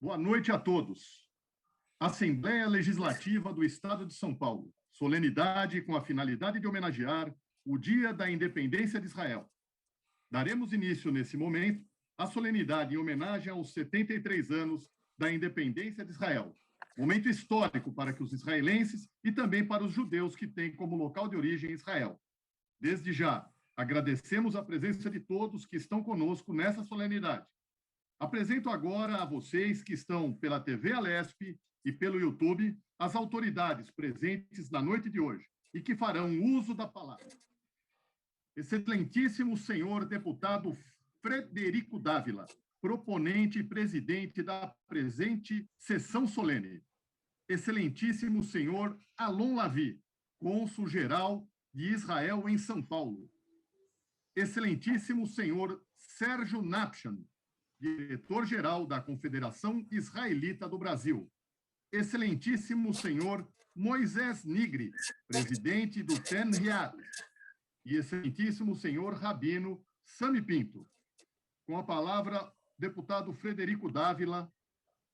Boa noite a todos. Assembleia Legislativa do Estado de São Paulo. Solenidade com a finalidade de homenagear o Dia da Independência de Israel. Daremos início, nesse momento, à solenidade em homenagem aos 73 anos da independência de Israel. Momento histórico para que os israelenses e também para os judeus que têm como local de origem Israel. Desde já, agradecemos a presença de todos que estão conosco nessa solenidade. Apresento agora a vocês que estão pela TV Alesp e pelo YouTube as autoridades presentes na noite de hoje e que farão uso da palavra. Excelentíssimo senhor deputado Frederico Dávila, proponente e presidente da presente sessão solene. Excelentíssimo senhor Alon Lavi, cônsul-geral de Israel em São Paulo. Excelentíssimo senhor Sérgio Napchan, diretor-geral da Confederação Israelita do Brasil. Excelentíssimo senhor Moisés Nigri, presidente do TEN Riad. E excelentíssimo senhor Rabino Sami Pinto. Com a palavra, deputado Frederico Dávila,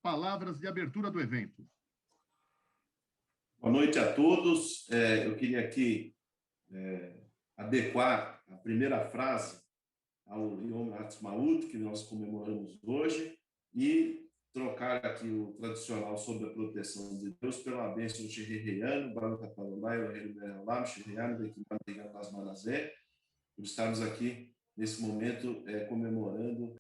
palavras de abertura do evento. Boa noite a todos. Eu queria aqui adequar a primeira frase ao Yom Ha'atzmaut, que nós comemoramos hoje, e trocar aqui o tradicional sobre a proteção de Deus pela bênção de Sheheyanu, Baruch Atah Adonai, Eloheinu melech haolam, Sheheyanu Bekiman Began Lazmanazé, por estarmos aqui nesse momento comemorando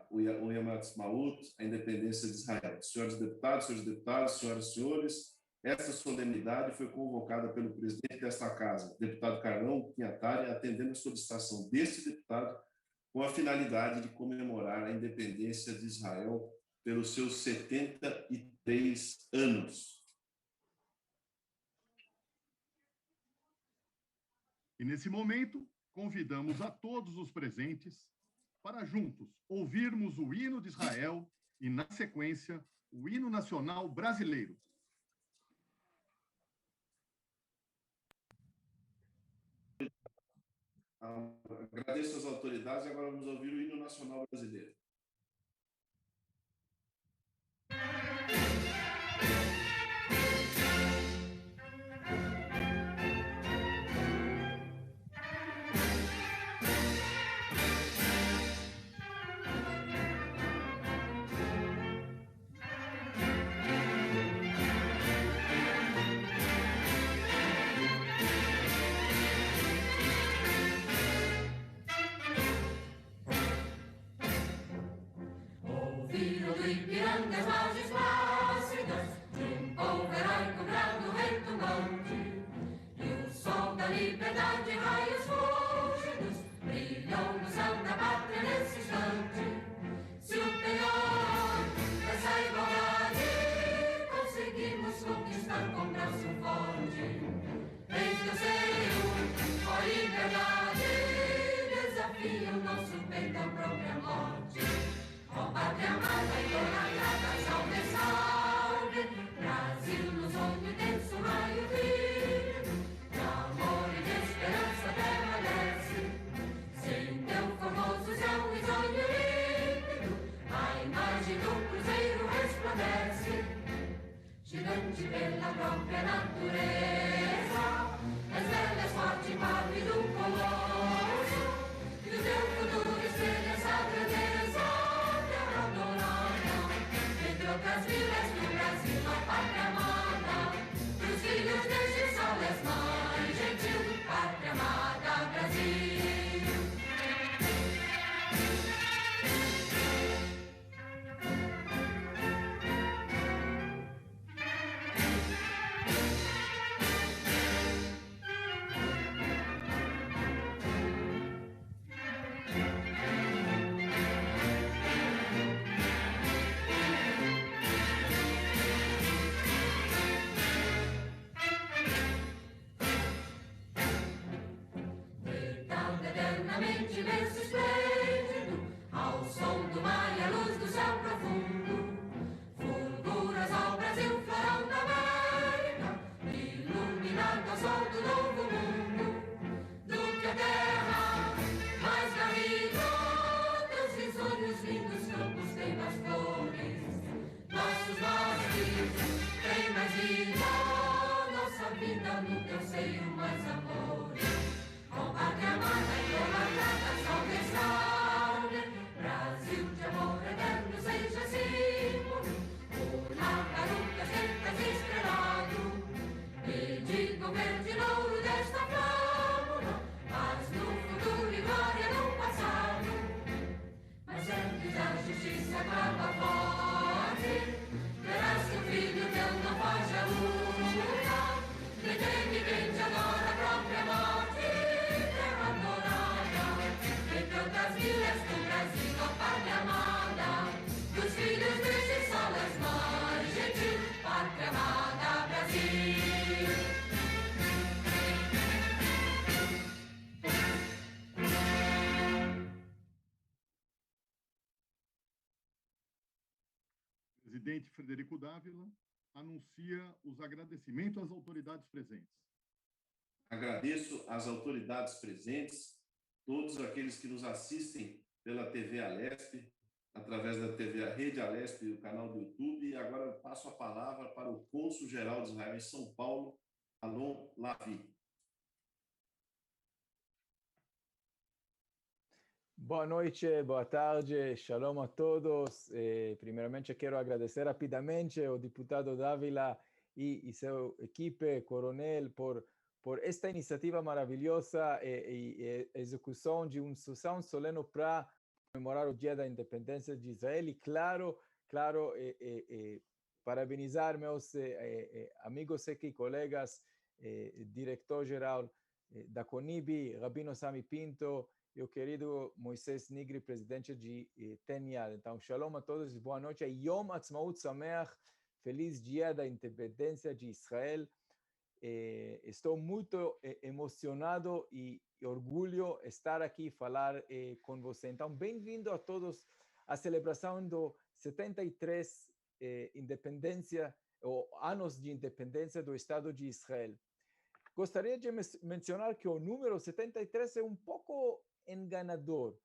o Yom Ha'atzmaut, a independência de Israel. Senhores deputadas, senhoras e senhores, esta solenidade foi convocada pelo presidente desta casa, deputado Carlão Pinhatari, atendendo a solicitação deste deputado com a finalidade de comemorar a independência de Israel pelos seus 73 anos. E nesse momento, convidamos a todos os presentes para juntos ouvirmos o hino de Israel e, na sequência, o hino nacional brasileiro. Agradeço às autoridades e agora vamos ouvir o hino nacional brasileiro. Lindos campos têm mais flores. presidente Frederico Dávila anuncia os agradecimentos às autoridades presentes. Agradeço às autoridades presentes, todos aqueles que nos assistem pela TV Alesp, através da TV Rede Alesp e o canal do YouTube. E agora eu passo a palavra para o cônsul-geral de Israel em São Paulo, Alon Lavi. Boa noite, boa tarde, shalom a todos. Primeiramente, quero agradecer rapidamente ao deputado Dávila e sua equipe, coronel, por esta iniciativa maravilhosa e execução de uma sessão solene para comemorar o Dia da Independência de Israel. E claro, parabenizar meus amigos e colegas, diretor-geral da CONIB, Rabino Sami Pinto, e o querido Moisés Nigri, presidente de TENYAD. Então, shalom a todos e boa noite. Yom Ha'atzmaut Sameach, feliz Dia da Independência de Israel. Estou muito emocionado e orgulho estar aqui e falar com você. Então, bem-vindo a todos à celebração do 73 independência, ou anos de independência do Estado de Israel. Gostaria de mencionar que o número 73 é um pouco enganador.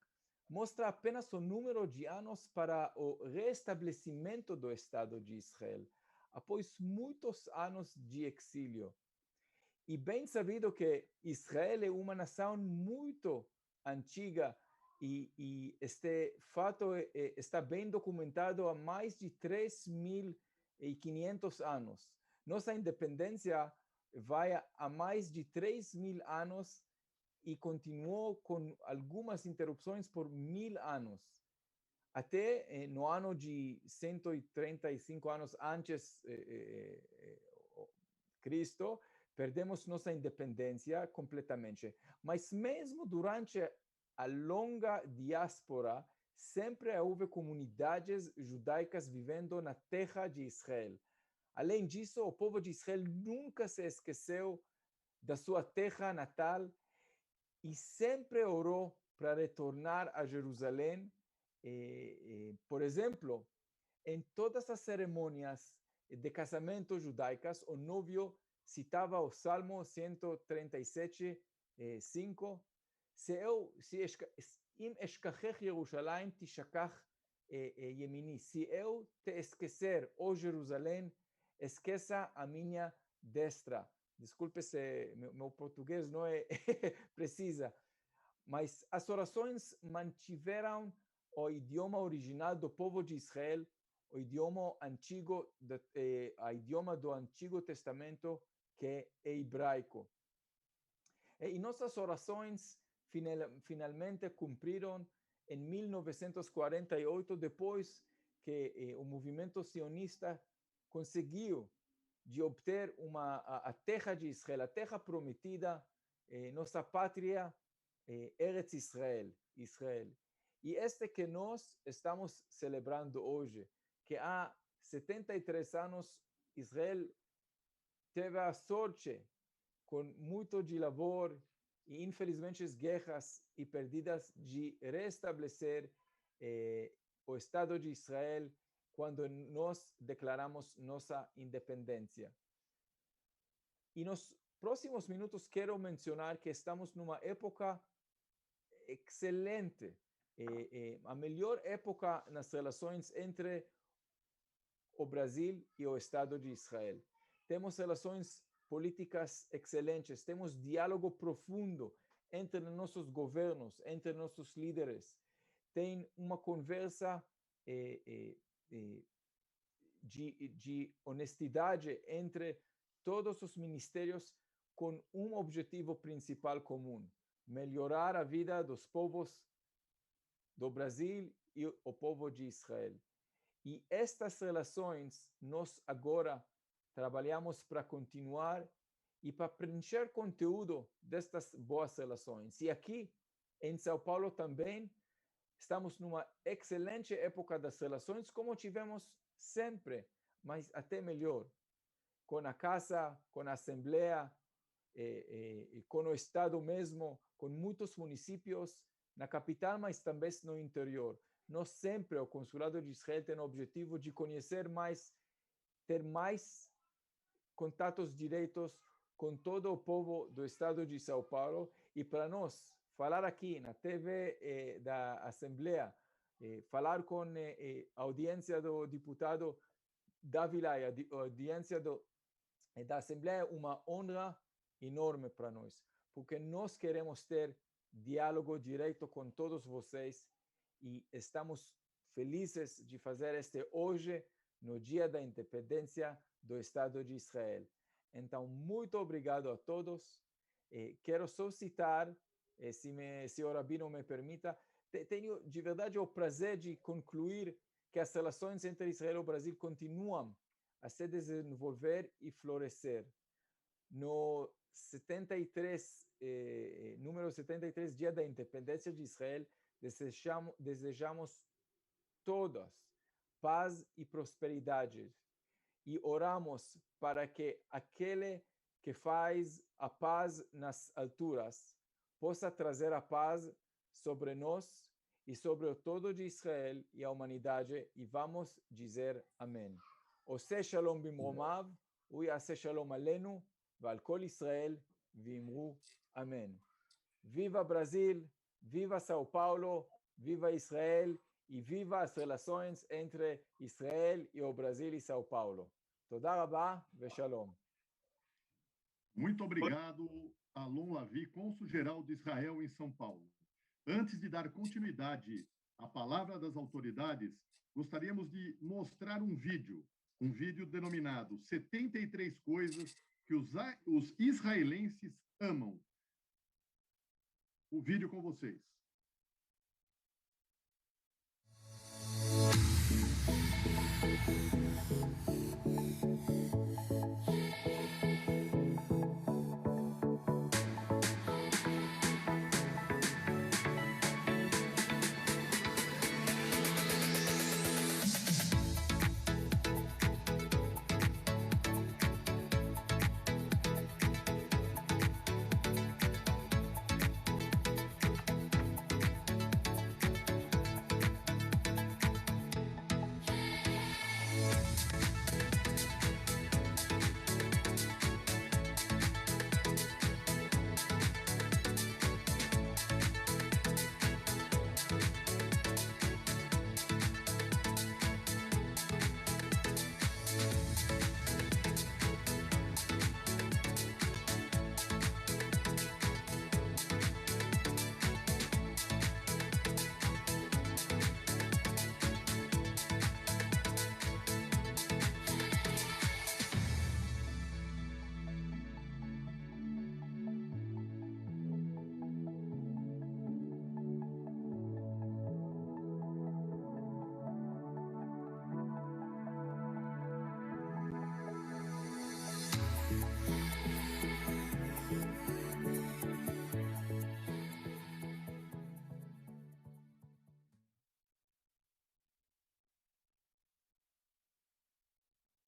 Mostra apenas o número de anos para o restabelecimento do Estado de Israel, após muitos anos de exílio. E bem sabido que Israel é uma nação muito antiga e este fato está bem documentado há mais de 3.500 anos. Nossa independência vai a mais de 3.000 anos e continuou com algumas interrupções por 1.000 anos. Até no ano de 135 anos antes Cristo, perdemos nossa independência completamente. Mas mesmo durante a longa diáspora, sempre houve comunidades judaicas vivendo na terra de Israel. Além disso, o povo de Israel nunca se esqueceu da sua terra natal e sempre orou para retornar a Jerusalém. Por exemplo, em todas as cerimônias de casamento judaicas, o noivo citava o Salmo 137, 5, אם אשכחך ירושלים תשכח ימיני. Se eu te esquecer, ó Jerusalém, esqueça a minha destra. Desculpe se meu português não é precisa, mas as orações mantiveram o idioma original do povo de Israel, o idioma antigo, o idioma do Antigo Testamento, que é hebraico. E nossas orações finalmente cumpriram em 1948, depois que o movimento sionista conseguiu de obter a terra de Israel, a terra prometida, nossa pátria, Eretz Israel. E este que nós estamos celebrando hoje, que há 73 anos Israel teve a sorte, com muito de labor e infelizmente guerras e perdidas, de restabelecer o Estado de Israel quando nós declaramos nossa independência. E nos próximos minutos quero mencionar que estamos numa época excelente, a melhor época nas relações entre o Brasil e o Estado de Israel. Temos relações políticas excelentes, temos diálogo profundo entre nossos governos, entre nossos líderes. Tem uma conversa de honestidade entre todos os ministérios com um objetivo principal comum: melhorar a vida dos povos do Brasil e o povo de Israel. E estas relações nós agora trabalhamos para continuar e para preencher conteúdo destas boas relações. E aqui em São Paulo também estamos numa excelente época das relações, como tivemos sempre, mas até melhor, com a Casa, com a Assembleia, com o Estado mesmo, com muitos municípios na capital, mas também no interior. nós sempre, o Consulado de Israel tem o objetivo de conhecer mais, ter mais contatos diretos com todo o povo do estado de São Paulo, e para nós falar aqui na TV da Assembleia, falar com a audiência do deputado Dávila e a audiência da Assembleia é uma honra enorme para nós, porque nós queremos ter diálogo direto com todos vocês e estamos felizes de fazer este hoje, no dia da independência do Estado de Israel. Então, muito obrigado a todos. Quero só citar, se o Rabino me permita, tenho de verdade o prazer de concluir que as relações entre Israel e o Brasil continuam a se desenvolver e florescer. No 73, número 73, dia da independência de Israel, desejamos todas paz e prosperidade e oramos para que aquele que faz a paz nas alturas possa trazer a paz sobre nós e sobre o todo de Israel e a humanidade, e vamos dizer amém. Ose shalom bimromav, uyase shalom alenu, ועל כל ישראל ואמרו אמן. Viva Brasil, viva São Paulo, viva Israel e viva as relações entre Israel e o Brasil e São Paulo. תודה רבה ושלום. Muito obrigado, Alon Lavie, cônsul-geral de Israel em São Paulo. Antes de dar continuidade à palavra das autoridades, gostaríamos de mostrar um vídeo denominado 73 coisas que os israelenses amam. O vídeo com vocês.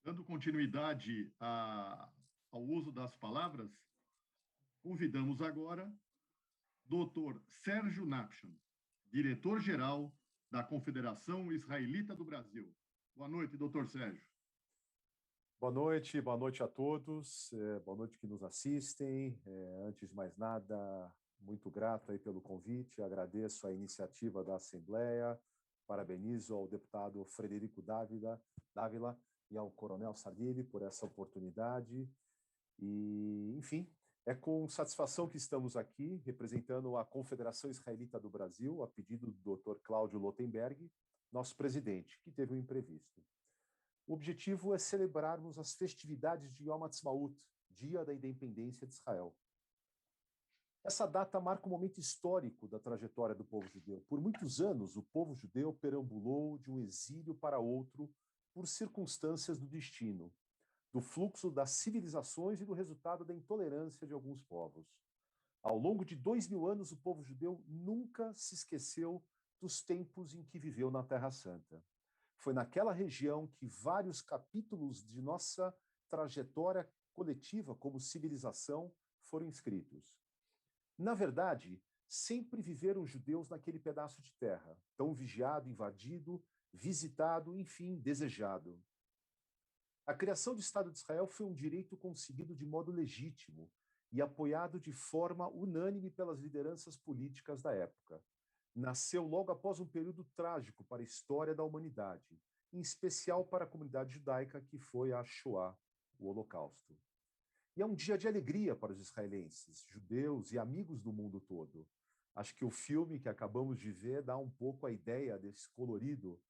Dando continuidade ao uso das palavras, convidamos agora Dr. Sérgio Napchan, diretor-geral da Confederação Israelita do Brasil. Boa noite, doutor Sérgio. Boa noite a todos, boa noite que nos assistem. Antes de mais nada, muito grato aí pelo convite, agradeço a iniciativa da Assembleia, parabenizo ao deputado Frederico Dávila e ao coronel Sardilli por essa oportunidade. E, enfim, é com satisfação que estamos aqui, representando a Confederação Israelita do Brasil, a pedido do Dr. Cláudio Lotenberg, nosso presidente, que teve um imprevisto. O objetivo é celebrarmos as festividades de Yom Ha'atzmaut, Dia da Independência de Israel. Essa data marca um momento histórico da trajetória do povo judeu. Por muitos anos, o povo judeu perambulou de um exílio para outro por circunstâncias do destino, do fluxo das civilizações e do resultado da intolerância de alguns povos. Ao longo de 2000 anos, o povo judeu nunca se esqueceu dos tempos em que viveu na Terra Santa. Foi naquela região que vários capítulos de nossa trajetória coletiva como civilização foram escritos. Na verdade, sempre viveram judeus naquele pedaço de terra, tão vigiado, invadido, visitado, enfim, desejado. A criação do Estado de Israel foi um direito conseguido de modo legítimo e apoiado de forma unânime pelas lideranças políticas da época. Nasceu logo após um período trágico para a história da humanidade, em especial para a comunidade judaica, que foi a Shoah, o Holocausto. E é um dia de alegria para os israelenses, judeus e amigos do mundo todo. Acho que o filme que acabamos de ver dá um pouco a ideia desse colorido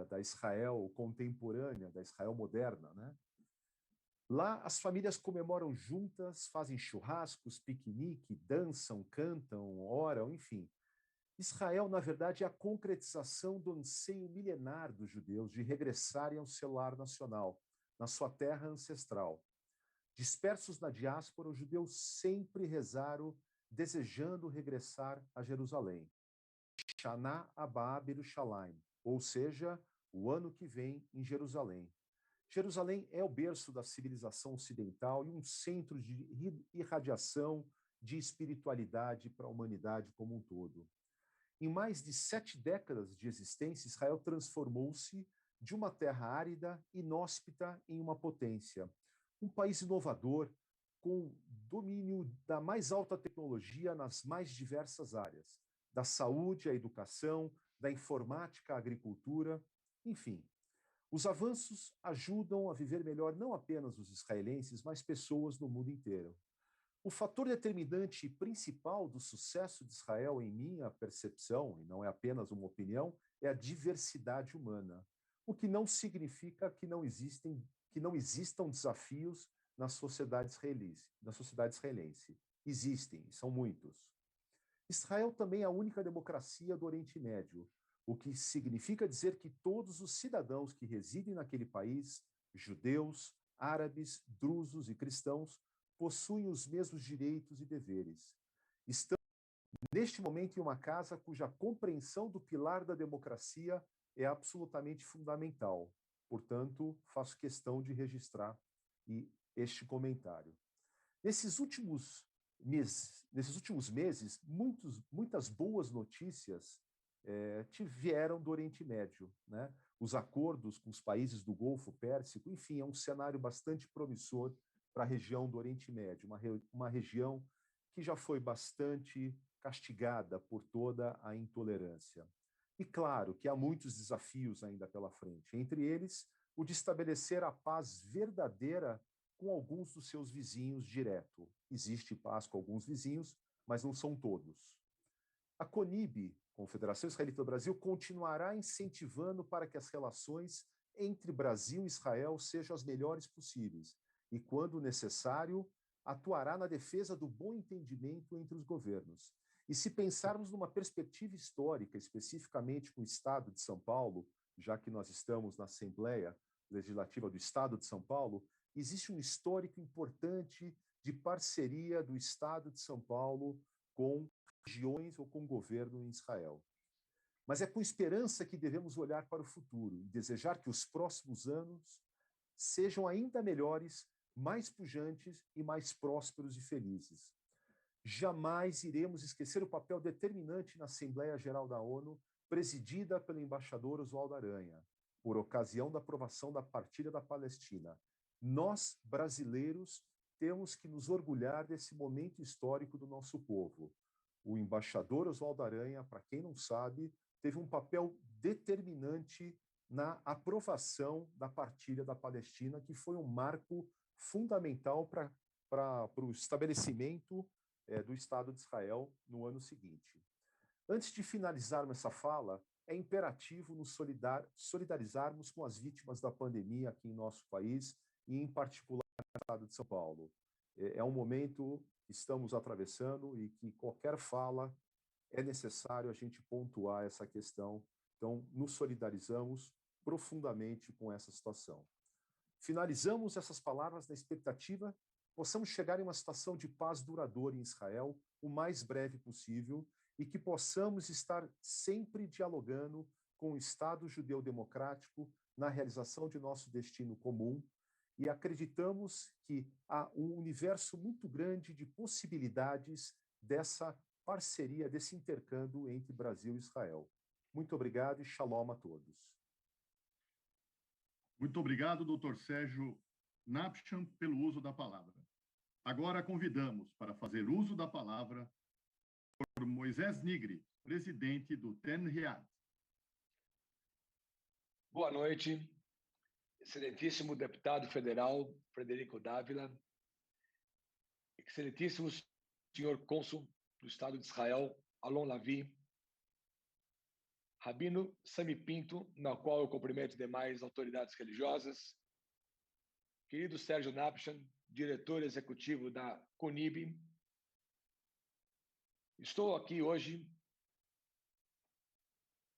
da Israel contemporânea, da Israel moderna, né? Lá, as famílias comemoram juntas, fazem churrascos, piquenique, dançam, cantam, oram, enfim. Israel, na verdade, é a concretização do anseio milenar dos judeus de regressarem ao seu lar nacional, na sua terra ancestral. Dispersos na diáspora, os judeus sempre rezaram, desejando regressar a Jerusalém. Shana Abba Yerushalayim, ou seja, o ano que vem em Jerusalém. Jerusalém é o berço da civilização ocidental e um centro de irradiação de espiritualidade para a humanidade como um todo. Em mais de 7 décadas de existência, Israel transformou-se de uma terra árida, inóspita, em uma potência. Um país inovador, com domínio da mais alta tecnologia nas mais diversas áreas, da saúde à educação, da informática à agricultura, enfim. Os avanços ajudam a viver melhor não apenas os israelenses, mas pessoas no mundo inteiro. O fator determinante e principal do sucesso de Israel, em minha percepção, e não é apenas uma opinião, é a diversidade humana, o que não significa que não existam desafios na sociedade israelense. Existem, são muitos. Israel também é a única democracia do Oriente Médio, o que significa dizer que todos os cidadãos que residem naquele país, judeus, árabes, drusos e cristãos, possuem os mesmos direitos e deveres. Estamos, neste momento, em uma casa cuja compreensão do pilar da democracia é absolutamente fundamental. Portanto, faço questão de registrar este comentário. Nesses últimos meses, muitas boas notícias vieram do Oriente Médio, né? Os acordos com os países do Golfo Pérsico, enfim, é um cenário bastante promissor para a região do Oriente Médio, uma região que já foi bastante castigada por toda a intolerância. E claro que há muitos desafios ainda pela frente, entre eles o de estabelecer a paz verdadeira com alguns dos seus vizinhos direto. Existe paz com alguns vizinhos, mas não são todos. A CONIB, Confederação Israelita do Brasil, continuará incentivando para que as relações entre Brasil e Israel sejam as melhores possíveis e, quando necessário, atuará na defesa do bom entendimento entre os governos. E se pensarmos numa perspectiva histórica, especificamente com o Estado de São Paulo, já que nós estamos na Assembleia Legislativa do Estado de São Paulo, existe um histórico importante de parceria do Estado de São Paulo com regiões ou com o governo em Israel. Mas é com esperança que devemos olhar para o futuro e desejar que os próximos anos sejam ainda melhores, mais pujantes e mais prósperos e felizes. Jamais iremos esquecer o papel determinante na Assembleia Geral da ONU, presidida pelo embaixador Oswaldo Aranha, por ocasião da aprovação da partilha da Palestina. Nós, brasileiros, temos que nos orgulhar desse momento histórico do nosso povo. O embaixador Oswaldo Aranha, para quem não sabe, teve um papel determinante na aprovação da partilha da Palestina, que foi um marco fundamental para o estabelecimento do Estado de Israel no ano seguinte. Antes de finalizarmos essa fala, é imperativo nos solidarizarmos com as vítimas da pandemia aqui em nosso país e, em particular, no Estado de São Paulo. É um momento que estamos atravessando e que qualquer fala é necessário a gente pontuar essa questão. Então, nos solidarizamos profundamente com essa situação. Finalizamos essas palavras na expectativa possamos chegar em uma situação de paz duradoura em Israel o mais breve possível e que possamos estar sempre dialogando com o Estado judeu democrático na realização de nosso destino comum e acreditamos que há um universo muito grande de possibilidades dessa parceria, desse intercâmbio entre Brasil e Israel. Muito obrigado e shalom a todos. Muito obrigado, doutor Sérgio Napchan, pelo uso da palavra. Agora convidamos para fazer uso da palavra por Moisés Nigri, presidente do TEN Riad. Boa noite, excelentíssimo deputado federal Frederico Dávila, excelentíssimo senhor cônsul do Estado de Israel, Alon Lavi, Rabino Sami Pinto, na qual eu cumprimento demais autoridades religiosas, querido Sérgio Napchan, diretor executivo da CONIB. Estou aqui hoje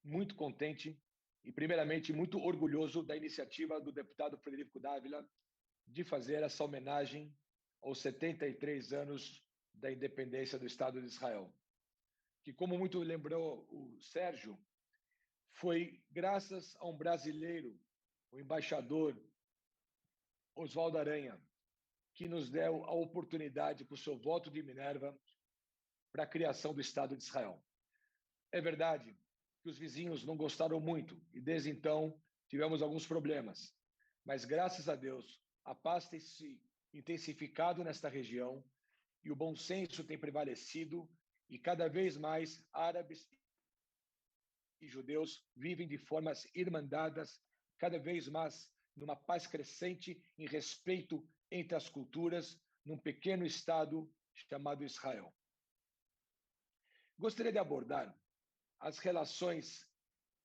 muito contente e, primeiramente, muito orgulhoso da iniciativa do deputado Frederico Dávila de fazer essa homenagem aos 73 anos da independência do Estado de Israel, que, como muito lembrou o Sérgio, foi graças a um brasileiro, o embaixador Oswaldo Aranha, que nos deu a oportunidade, com o seu voto de Minerva, para a criação do Estado de Israel. É verdade que os vizinhos não gostaram muito e, desde então, tivemos alguns problemas. Mas, graças a Deus, a paz tem se intensificado nesta região e o bom senso tem prevalecido e, cada vez mais, árabes e judeus vivem de formas irmandadas, cada vez mais numa paz crescente em respeito entre as culturas, num pequeno estado chamado Israel. Gostaria de abordar as relações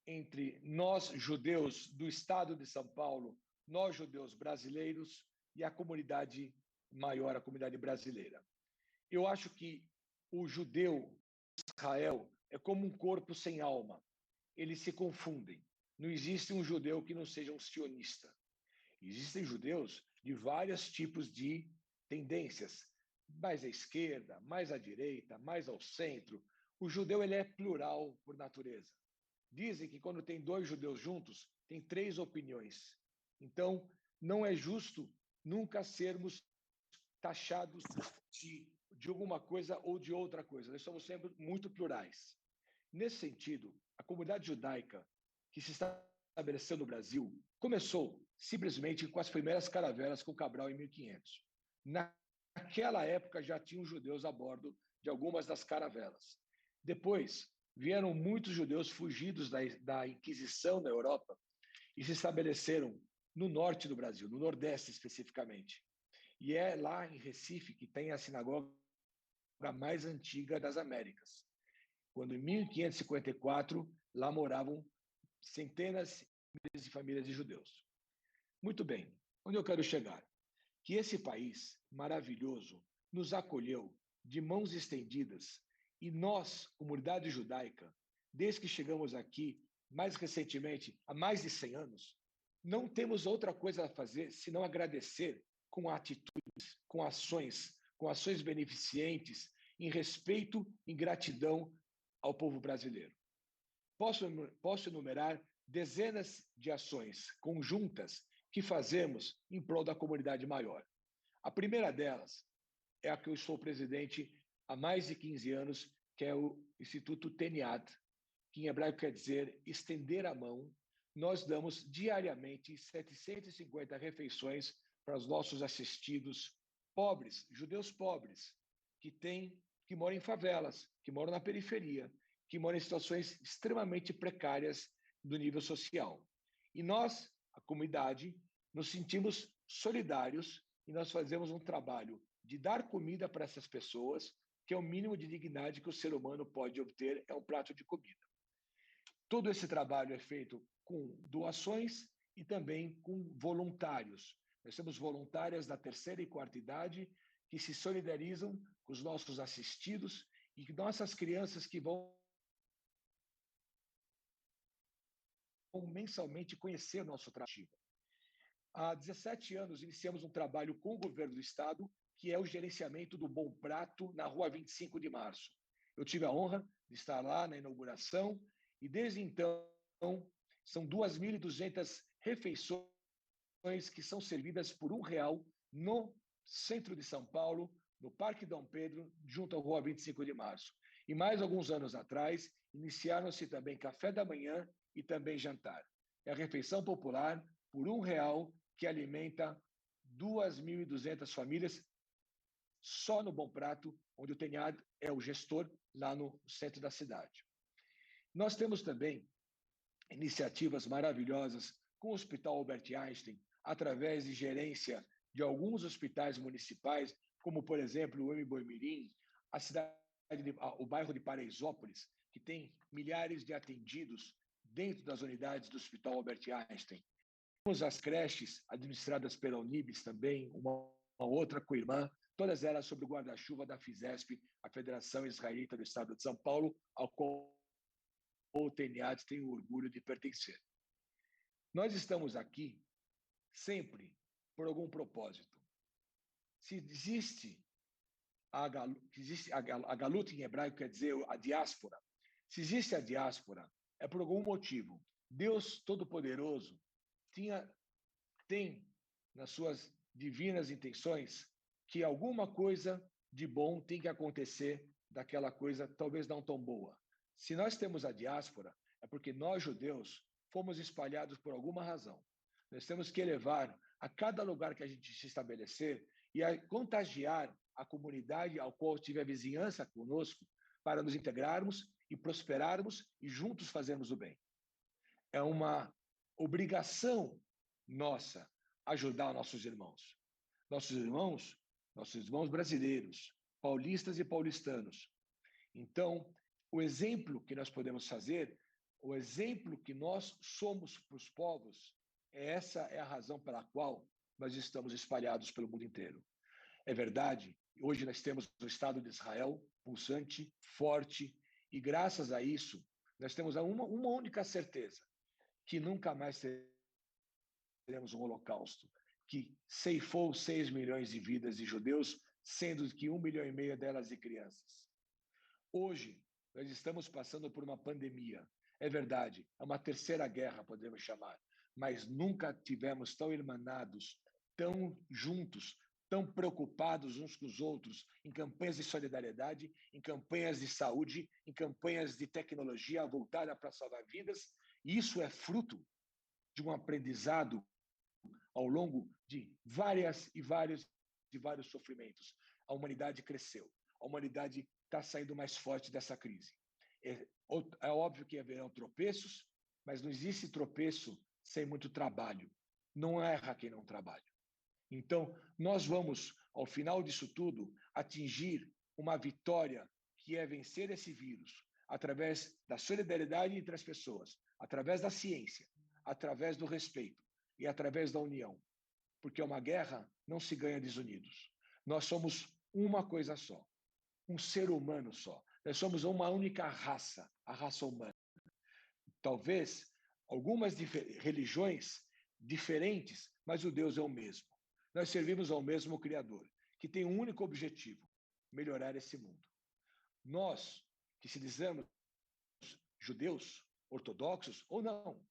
entre nós, judeus do estado de São Paulo, nós, judeus brasileiros, e a comunidade maior, a comunidade brasileira. Eu acho que o judeu de Israel é como um corpo sem alma. Eles se confundem. Não existe um judeu que não seja um sionista. Existem judeus de vários tipos de tendências, mais à esquerda, mais à direita, mais ao centro. O judeu ele é plural por natureza. Dizem que quando tem dois judeus juntos, tem três opiniões. Então, não é justo nunca sermos taxados de alguma coisa ou de outra coisa. Nós somos sempre muito plurais. Nesse sentido, a comunidade judaica que se estabeleceu no Brasil começou simplesmente com as primeiras caravelas com Cabral em 1500. Naquela época já tinham judeus a bordo de algumas das caravelas. Depois vieram muitos judeus fugidos da Inquisição na Europa e se estabeleceram no norte do Brasil, no Nordeste especificamente. E é lá em Recife que tem a sinagoga mais antiga das Américas, quando em 1554 lá moravam centenas de famílias de judeus. Muito bem, onde eu quero chegar? Que esse país maravilhoso nos acolheu de mãos estendidas e nós, comunidade judaica, desde que chegamos aqui, mais recentemente, há mais de 100 anos, não temos outra coisa a fazer senão agradecer com atitudes, com ações beneficentes, em respeito e gratidão ao povo brasileiro. Posso enumerar dezenas de ações conjuntas que fazemos em prol da comunidade maior. A primeira delas é a que eu sou presidente há mais de 15 anos, que é o Instituto Teniad, que em hebraico quer dizer estender a mão. Nós damos diariamente 750 refeições para os nossos assistidos pobres, judeus pobres, que moram em favelas, que moram na periferia, que moram em situações extremamente precárias do nível social. E nós, a comunidade, nos sentimos solidários e nós fazemos um trabalho de dar comida para essas pessoas, que é o mínimo de dignidade que o ser humano pode obter, é um prato de comida. Todo esse trabalho é feito com doações e também com voluntários. Nós temos voluntárias da terceira e quarta idade que se solidarizam com os nossos assistidos e nossas crianças que vão mensalmente conhecer o nosso trabalho. Há 17 anos, iniciamos um trabalho com o governo do Estado, que é o gerenciamento do Bom Prato na Rua 25 de Março. Eu tive a honra de estar lá na inauguração e, desde então, são 2.200 refeições que são servidas por R$1 no centro de São Paulo, no Parque Dom Pedro, junto à Rua 25 de Março. E mais alguns anos atrás, iniciaram-se também café da manhã e também jantar. É a refeição popular por R$ 1 que alimenta 2.200 famílias só no Bom Prato, onde o Tenhad é o gestor lá no centro da cidade. Nós temos também iniciativas maravilhosas com o Hospital Albert Einstein, através de gerência de alguns hospitais municipais, como, por exemplo, o Boimirim, o bairro de Paraisópolis, que tem milhares de atendidos dentro das unidades do Hospital Albert Einstein. Temos as creches administradas pela Unibis também, uma outra co-irmã, todas elas sob o guarda-chuva da FISESP, a Federação Israelita do Estado de São Paulo, ao qual o Tenhad tem o orgulho de pertencer. Nós estamos aqui sempre por algum propósito. Se existe a galut em hebraico, quer dizer a diáspora. Se existe a diáspora, é por algum motivo. Deus Todo-Poderoso tem nas suas divinas intenções que alguma coisa de bom tem que acontecer daquela coisa talvez não tão boa. Se nós temos a diáspora, é porque nós, judeus, fomos espalhados por alguma razão. Nós temos que elevar a cada lugar que a gente se estabelecer e a contagiar a comunidade ao qual tiver vizinhança conosco para nos integrarmos e prosperarmos e juntos fazermos o bem. É uma obrigação nossa ajudar nossos irmãos. Nossos irmãos brasileiros, paulistas e paulistanos. Então, o exemplo que nós podemos fazer, o exemplo que nós somos para os povos, essa é a razão pela qual nós estamos espalhados pelo mundo inteiro. É verdade, hoje nós temos o Estado de Israel pulsante, forte, e graças a isso, nós temos uma única certeza, que nunca mais teremos um holocausto, que ceifou 6 milhões de vidas de judeus, sendo que 1,5 milhão delas de crianças. Hoje, nós estamos passando por uma pandemia. É verdade, é uma terceira guerra, podemos chamar, mas nunca tivemos tão irmanados, tão juntos, tão preocupados uns com os outros, em campanhas de solidariedade, em campanhas de saúde, em campanhas de tecnologia voltada para salvar vidas. E isso é fruto de um aprendizado ao longo de vários sofrimentos. A humanidade cresceu, a humanidade está saindo mais forte dessa crise. É óbvio que haverão tropeços, mas não existe tropeço sem muito trabalho. Não erra quem não trabalha. Então, nós vamos, ao final disso tudo, atingir uma vitória que é vencer esse vírus através da solidariedade entre as pessoas, através da ciência, através do respeito e através da união. Porque uma guerra não se ganha desunidos. Nós somos uma coisa só, um ser humano só. Nós somos uma única raça, a raça humana. Talvez algumas religiões diferentes, mas o Deus é o mesmo. Nós servimos ao mesmo Criador, que tem um único objetivo: melhorar esse mundo. Nós, que se dizemos judeus, ortodoxos ou não,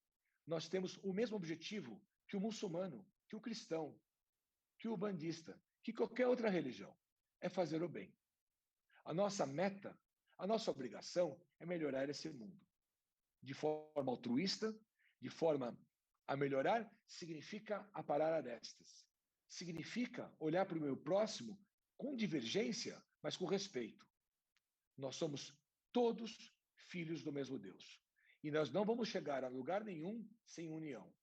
nós temos o mesmo objetivo que o muçulmano, que o cristão, que o bandista, que qualquer outra religião, é fazer o bem. A nossa meta, a nossa obrigação é melhorar esse mundo. De forma altruísta, de forma a melhorar, significa aparar arestas. Significa olhar para o meu próximo com divergência, mas com respeito. Nós somos todos filhos do mesmo Deus. E nós não vamos chegar a lugar nenhum sem união.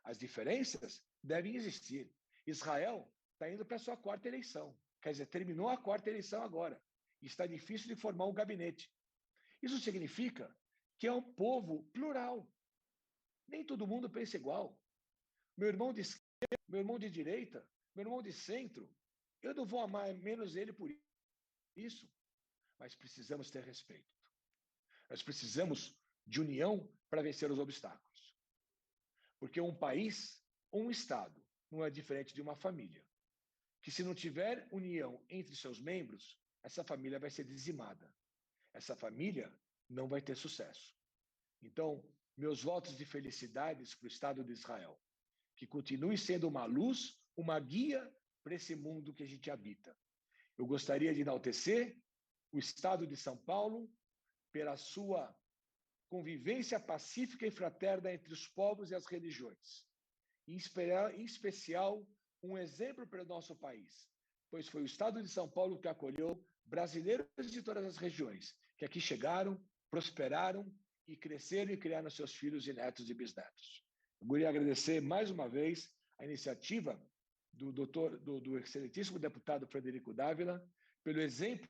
As diferenças devem existir. Israel está indo para a sua 4ª eleição. Quer dizer, terminou a 4ª eleição agora. E está difícil de formar um gabinete. Isso significa que é um povo plural. Nem todo mundo pensa igual. Meu irmão de esquerda, meu irmão de direita, meu irmão de centro, eu não vou amar menos ele por isso. Mas precisamos ter respeito. Nós precisamos de união para vencer os obstáculos. Porque um país, um Estado, não é diferente de uma família. Que se não tiver união entre seus membros, essa família vai ser dizimada. Essa família não vai ter sucesso. Então, meus votos de felicidades para o Estado de Israel. Que continue sendo uma luz, uma guia para esse mundo que a gente habita. Eu gostaria de enaltecer o Estado de São Paulo, pela sua convivência pacífica e fraterna entre os povos e as religiões. Em especial, um exemplo para o nosso país, pois foi o Estado de São Paulo que acolheu brasileiros de todas as regiões, que aqui chegaram, prosperaram e cresceram e criaram seus filhos e netos e bisnetos. Eu queria agradecer mais uma vez a iniciativa do excelentíssimo deputado Frederico Dávila pelo exemplo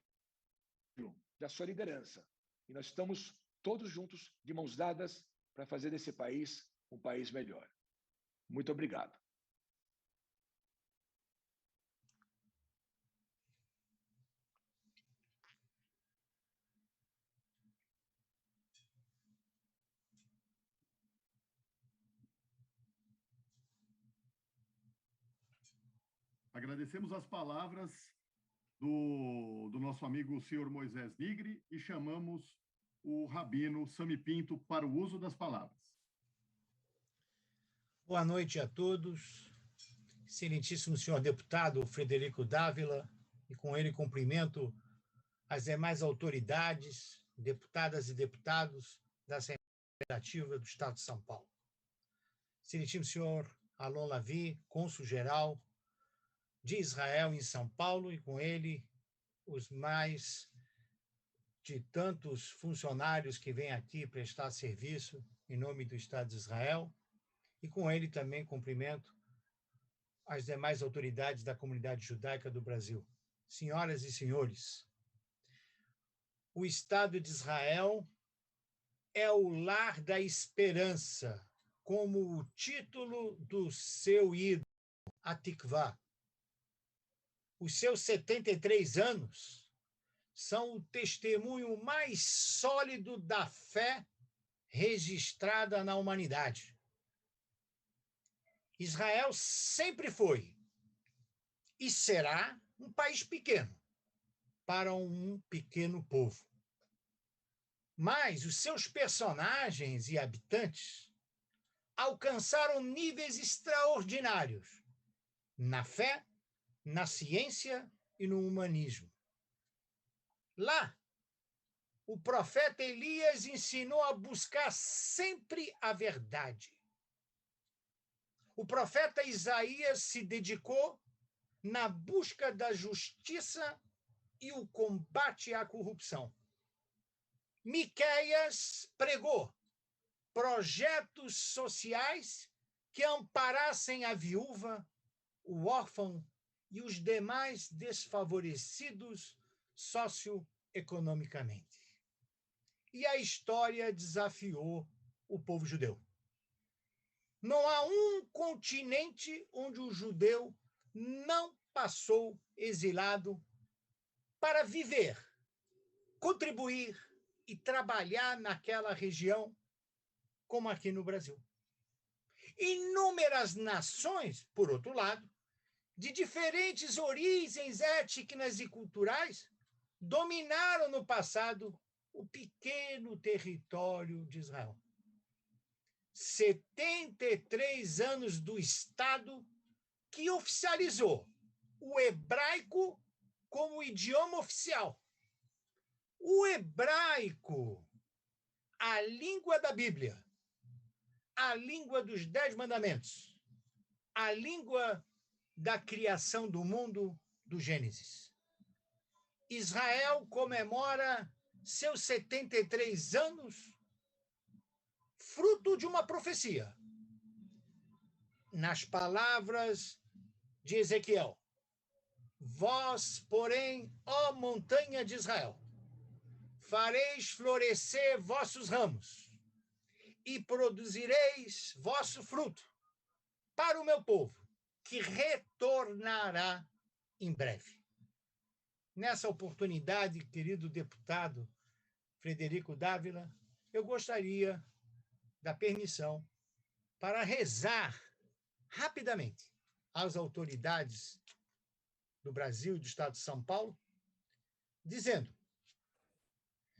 da sua liderança. E nós estamos todos juntos, de mãos dadas, para fazer desse país um país melhor. Muito obrigado. Agradecemos as palavras do nosso amigo o senhor Moisés Nigre e chamamos o rabino Sami Pinto para o uso das palavras. Boa noite a todos. Excelentíssimo senhor deputado Frederico Dávila, e com ele cumprimento as demais autoridades, deputadas e deputados da Assembleia Legislativa do Estado de São Paulo. Excelentíssimo senhor Alon Lavi, cônsul-geral de Israel em São Paulo, e com ele os mais de tantos funcionários que vêm aqui prestar serviço em nome do Estado de Israel, e com ele também cumprimento as demais autoridades da comunidade judaica do Brasil. Senhoras e senhores, o Estado de Israel é o lar da esperança, como o título do seu ídolo, Atikvá. Os seus 73 anos são o testemunho mais sólido da fé registrada na humanidade. Israel sempre foi e será um país pequeno para um pequeno povo. Mas os seus personagens e habitantes alcançaram níveis extraordinários na fé, na ciência e no humanismo. Lá, o profeta Elias ensinou a buscar sempre a verdade. O profeta Isaías se dedicou na busca da justiça e o combate à corrupção. Miqueias pregou projetos sociais que amparassem a viúva, o órfão e os demais desfavorecidos socioeconomicamente. E a história desafiou o povo judeu. Não há um continente onde o judeu não passou exilado para viver, contribuir e trabalhar naquela região, como aqui no Brasil. Inúmeras nações, por outro lado, de diferentes origens étnicas e culturais, dominaram no passado o pequeno território de Israel. 73 anos do Estado que oficializou o hebraico como idioma oficial. O hebraico, a língua da Bíblia, a língua dos 10 mandamentos, a língua da criação do mundo, do Gênesis. Israel comemora seus 73 anos, fruto de uma profecia. Nas palavras de Ezequiel: vós, porém, ó montanha de Israel, fareis florescer vossos ramos e produzireis vosso fruto para o meu povo, que retornará em breve. Nessa oportunidade, querido deputado Frederico Dávila, eu gostaria da permissão para rezar rapidamente às autoridades do Brasil e do Estado de São Paulo, dizendo: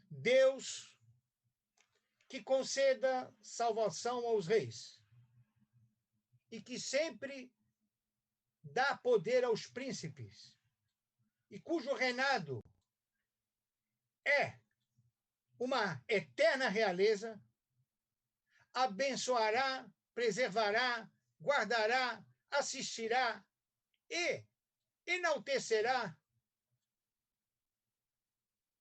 Deus que conceda salvação aos reis e que sempre dá poder aos príncipes, e cujo reinado é uma eterna realeza, abençoará, preservará, guardará, assistirá e enaltecerá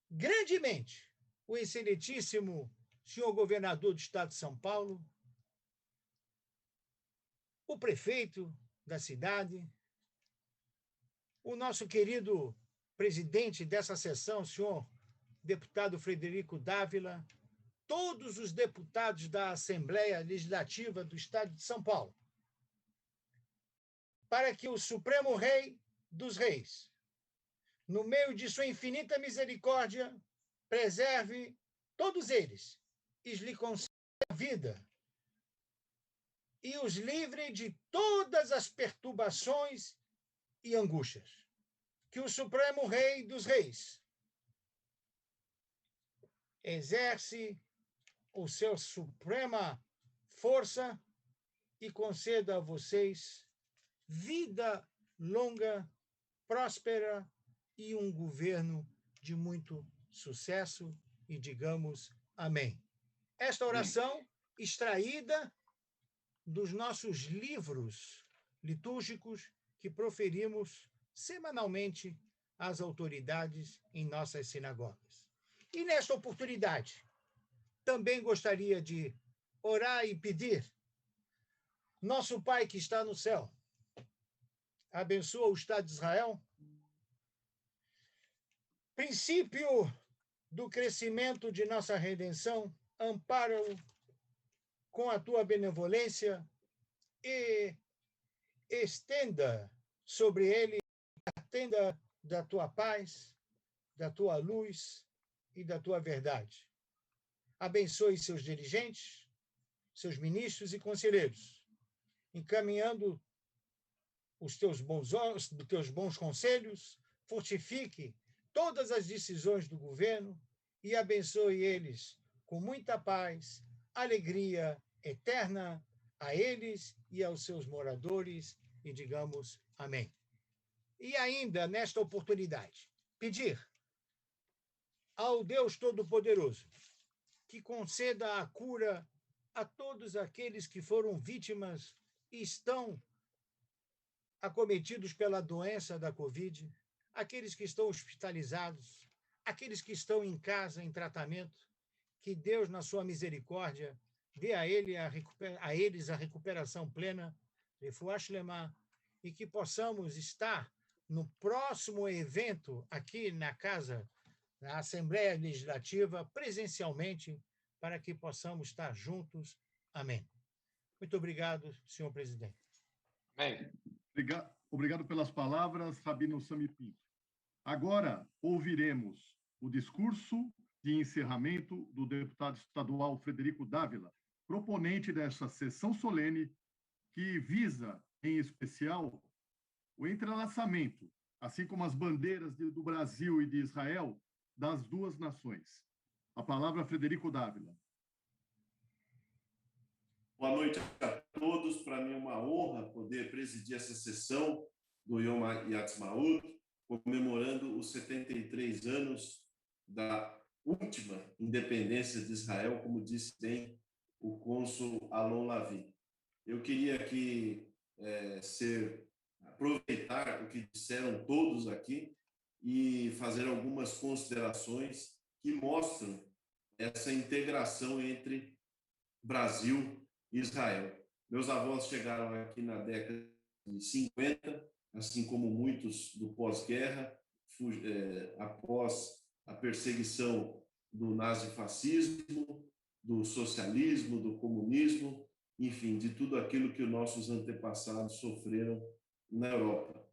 grandemente o excelentíssimo senhor governador do estado de São Paulo, o prefeito da cidade, o nosso querido presidente dessa sessão, senhor deputado Frederico Dávila, todos os deputados da Assembleia Legislativa do Estado de São Paulo, para que o Supremo Rei dos Reis, no meio de sua infinita misericórdia, preserve todos eles e lhe conceda a vida e os livre de todas as perturbações e angústias. Que o Supremo Rei dos Reis exerce o seu suprema força e conceda a vocês vida longa, próspera e um governo de muito sucesso e digamos amém. Esta oração extraída dos nossos livros litúrgicos que proferimos semanalmente às autoridades em nossas sinagogas. E nesta oportunidade, também gostaria de orar e pedir, nosso Pai que está no céu, abençoa o Estado de Israel, princípio do crescimento de nossa redenção, ampara-o com a tua benevolência e estenda sobre ele a tenda da tua paz, da tua luz e da tua verdade. Abençoe seus dirigentes, seus ministros e conselheiros, encaminhando os teus bons conselhos, fortifique todas as decisões do governo e abençoe eles com muita paz, alegria eterna a eles e aos seus moradores, e digamos amém. E ainda, nesta oportunidade, pedir ao Deus Todo-Poderoso que conceda a cura a todos aqueles que foram vítimas e estão acometidos pela doença da Covid, aqueles que estão hospitalizados, aqueles que estão em casa, em tratamento, que Deus, na sua misericórdia, dê a eles a recuperação plena, e que possamos estar no próximo evento aqui na casa da Assembleia Legislativa, presencialmente, para que possamos estar juntos. Amém. Muito obrigado, senhor presidente. Amém. Obrigado pelas palavras, Rabino Sami Pinto. Agora ouviremos o discurso de encerramento do deputado estadual Frederico Dávila, proponente desta sessão solene, que visa, em especial, o entrelaçamento, assim como as bandeiras do Brasil e de Israel, das duas nações. A palavra, Frederico Dávila. Boa noite a todos. Para mim é uma honra poder presidir essa sessão do Yom Ha'atzmaut, comemorando os 73 anos da última independência de Israel, como disse bem o cônsul Alon Lavi. Eu queria aqui aproveitar o que disseram todos aqui e fazer algumas considerações que mostram essa integração entre Brasil e Israel. Meus avós chegaram aqui na década de 50, assim como muitos do pós-guerra, após a perseguição do nazifascismo, do socialismo, do comunismo, enfim, de tudo aquilo que os nossos antepassados sofreram na Europa.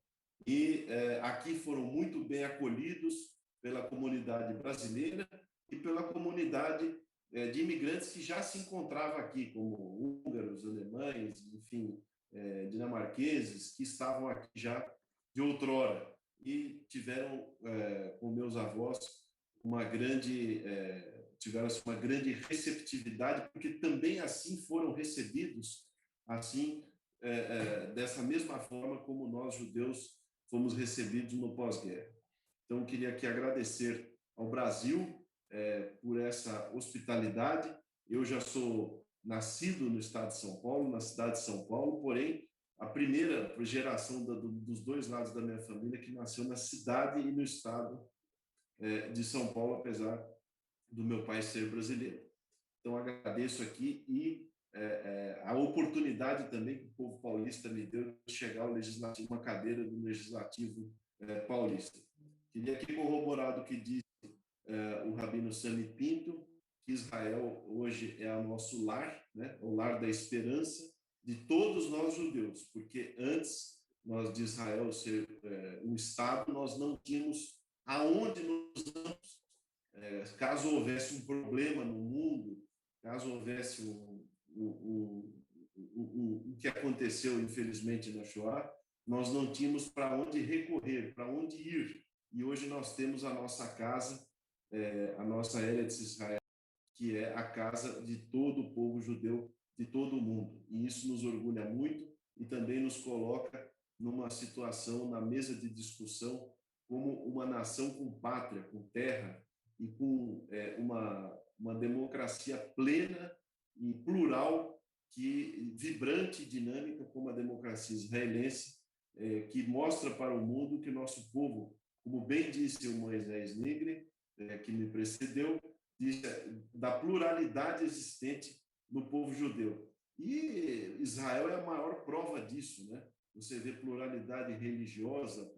E aqui foram muito bem acolhidos pela comunidade brasileira e pela comunidade de imigrantes que já se encontrava aqui, como húngaros, alemães, enfim, dinamarqueses, que estavam aqui já de outrora e tiveram, com meus avós, tiveram uma grande receptividade, porque também assim foram recebidos, assim, dessa mesma forma como nós, judeus, fomos recebidos no pós-guerra. Então, eu queria aqui agradecer ao Brasil por essa hospitalidade. Eu já sou nascido no estado de São Paulo, na cidade de São Paulo, porém, a primeira geração dos dois lados da minha família que nasceu na cidade e no estado de São Paulo, apesar do meu pai ser brasileiro. Então, agradeço aqui e a oportunidade também que o povo paulista me deu de chegar ao Legislativo, uma cadeira do Legislativo paulista. Queria aqui corroborar do que disse o Rabino Sami Pinto, que Israel hoje é o nosso lar, né? O lar da esperança de todos nós judeus, porque antes de Israel ser um Estado, nós não tínhamos aonde nos vamos. Caso houvesse um problema no mundo, caso houvesse o que aconteceu, infelizmente, na Shoah, nós não tínhamos para onde recorrer, para onde ir. E hoje nós temos a nossa casa, a nossa Eretz Israel, que é a casa de todo o povo judeu, de todo o mundo. E isso nos orgulha muito e também nos coloca numa situação, na mesa de discussão, como uma nação com pátria, com terra e com uma democracia plena e plural, vibrante e dinâmica, como a democracia israelense, que mostra para o mundo que o nosso povo, como bem disse o Moisés Nigri, que me precedeu, diz da pluralidade existente no povo judeu. E Israel é a maior prova disso, né? Você vê pluralidade religiosa,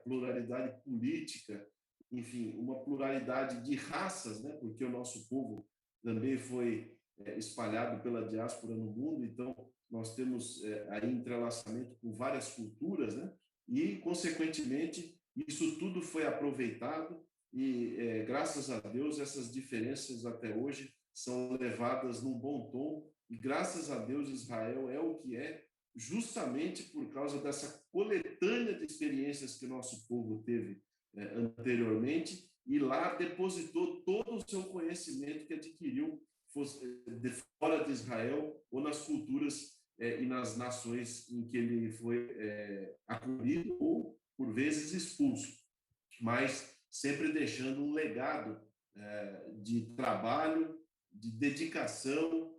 pluralidade política, enfim, uma pluralidade de raças, né? Porque o nosso povo também foi espalhado pela diáspora no mundo, então nós temos aí entrelaçamento com várias culturas, né? E, consequentemente, isso tudo foi aproveitado e, graças a Deus, essas diferenças até hoje são levadas num bom tom e, graças a Deus, Israel é o que é, justamente por causa dessa coletânea de experiências que o nosso povo teve anteriormente e lá depositou todo o seu conhecimento que adquiriu de fora de Israel ou nas culturas e nas nações em que ele foi acolhido ou, por vezes, expulso, mas sempre deixando um legado de trabalho, de dedicação,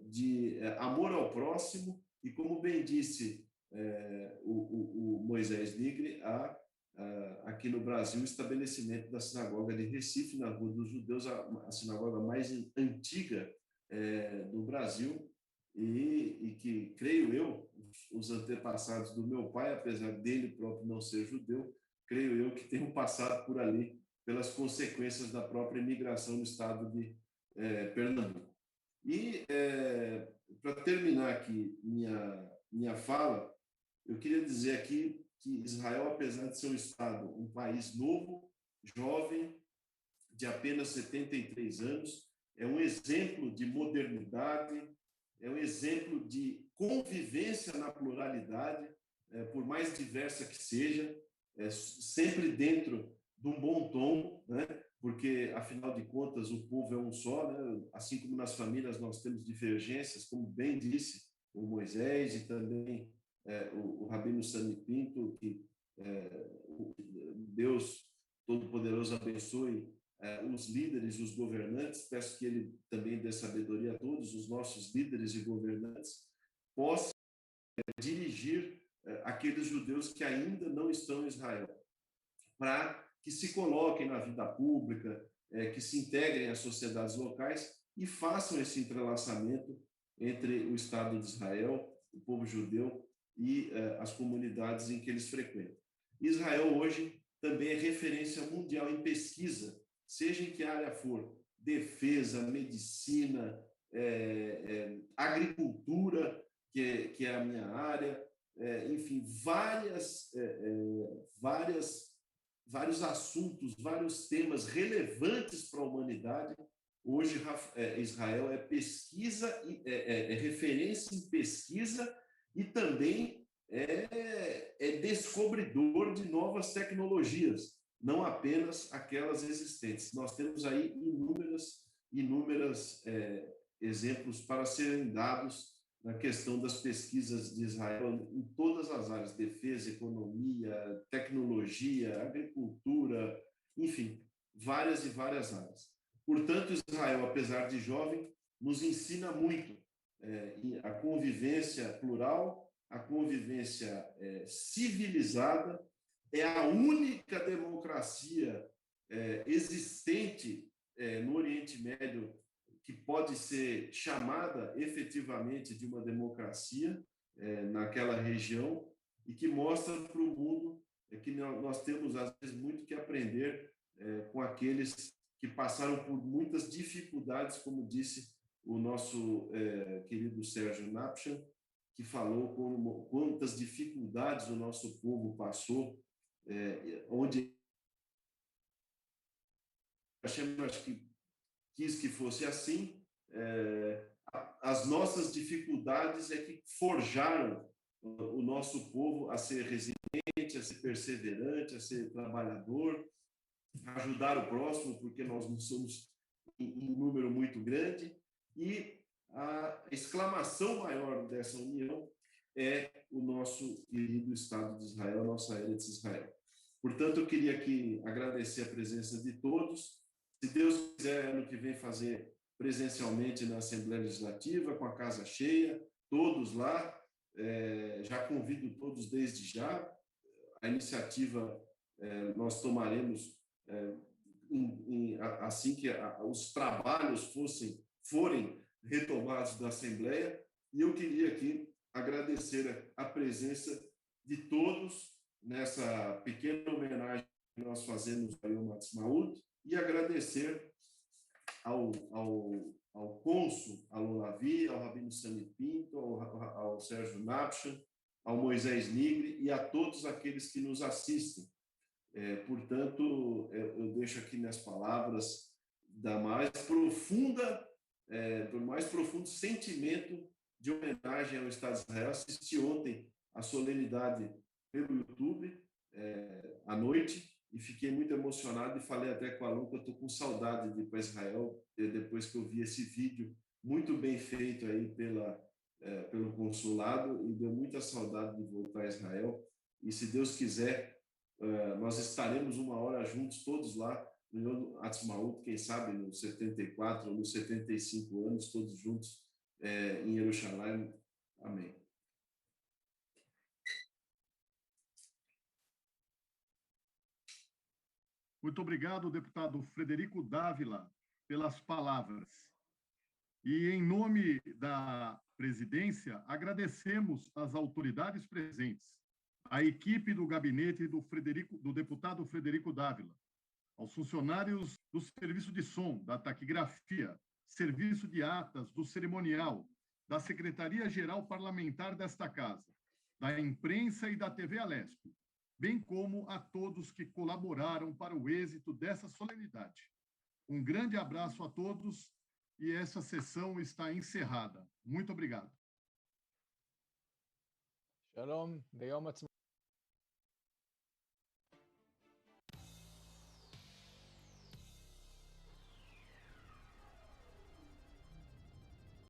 de amor ao próximo e, como bem disse o Moisés Nigri, aqui no Brasil, o estabelecimento da sinagoga de Recife, na Rua dos Judeus, a sinagoga mais antiga do Brasil, e que, creio eu, os antepassados do meu pai, apesar dele próprio não ser judeu, creio eu que tenham passado por ali pelas consequências da própria imigração no estado de Pernambuco. E, para terminar aqui minha fala, eu queria dizer aqui que Israel, apesar de ser um estado, um país novo, jovem, de apenas 73 anos, é um exemplo de modernidade, é um exemplo de convivência na pluralidade, por mais diversa que seja, sempre dentro de um bom tom, né? Porque, afinal de contas, o povo é um só, né? Assim como nas famílias nós temos divergências, como bem disse o Moisés e também o Rabino Sami Pinto, que Deus Todo-Poderoso abençoe os líderes e os governantes. Peço que ele também dê sabedoria a todos os nossos líderes e governantes, possam dirigir aqueles judeus que ainda não estão em Israel, para que se coloquem na vida pública, que se integrem às sociedades locais e façam esse entrelaçamento entre o Estado de Israel, o povo judeu e as comunidades em que eles frequentam. Israel hoje também é referência mundial em pesquisa, seja em que área for, defesa, medicina, agricultura, que é a minha área, enfim, vários assuntos, vários temas relevantes para a humanidade. Hoje, Israel é pesquisa, é referência em pesquisa e também é descobridor de novas tecnologias, não apenas aquelas existentes. Nós temos aí inúmeros exemplos para serem dados na questão das pesquisas de Israel em todas as áreas, defesa, economia, tecnologia, agricultura, enfim, várias e várias áreas. Portanto, Israel, apesar de jovem, nos ensina muito a convivência plural, a convivência civilizada, é a única democracia existente no Oriente Médio que pode ser chamada efetivamente de uma democracia naquela região e que mostra para o mundo que nós temos, às vezes, muito que aprender com aqueles que passaram por muitas dificuldades, como disse o nosso querido Sérgio Napchan, que falou quantas dificuldades o nosso povo passou, onde acho que quis que fosse assim. As nossas dificuldades é que forjaram o nosso povo a ser resiliente, a ser perseverante, a ser trabalhador, a ajudar o próximo, porque nós não somos em número muito grande. E a exclamação maior dessa união é o nosso querido Estado de Israel, a nossa Eretz Israel. Portanto, eu queria aqui agradecer a presença de todos. Se Deus quiser, ano que vem fazer presencialmente na Assembleia Legislativa, com a casa cheia, todos lá. Já convido todos desde já. A iniciativa nós tomaremos assim que os trabalhos forem retomados da Assembleia. E eu queria aqui agradecer a presença de todos nessa pequena homenagem que nós fazemos ao Yom Ha'atzmaut e agradecer ao cônsul Alon Lavi, ao Rabino Sami Pinto, ao Sérgio Napchan, ao Moisés Nigri e a todos aqueles que nos assistem. Portanto, eu deixo aqui minhas palavras do mais profundo sentimento de homenagem ao Estado de Israel. Assisti ontem a solenidade pelo YouTube à noite e fiquei muito emocionado e falei até com a Lu que eu estou com saudade de ir para Israel depois que eu vi esse vídeo muito bem feito aí pelo consulado, e deu muita saudade de voltar a Israel. E se Deus quiser, nós estaremos uma hora juntos, todos lá no Yom Ha'atzmaut, quem sabe nos 74 ou nos 75 anos, todos juntos em Jerusalém. Amém. Muito obrigado, deputado Frederico Dávila, pelas palavras. E, em nome da presidência, agradecemos às autoridades presentes, à equipe do gabinete do deputado Frederico Dávila, aos funcionários do serviço de som, da taquigrafia, serviço de atas, do cerimonial, da Secretaria-Geral Parlamentar desta Casa, da imprensa e da TV Alesp, bem como a todos que colaboraram para o êxito dessa solenidade. Um grande abraço a todos e essa sessão está encerrada. Muito obrigado. Shalom,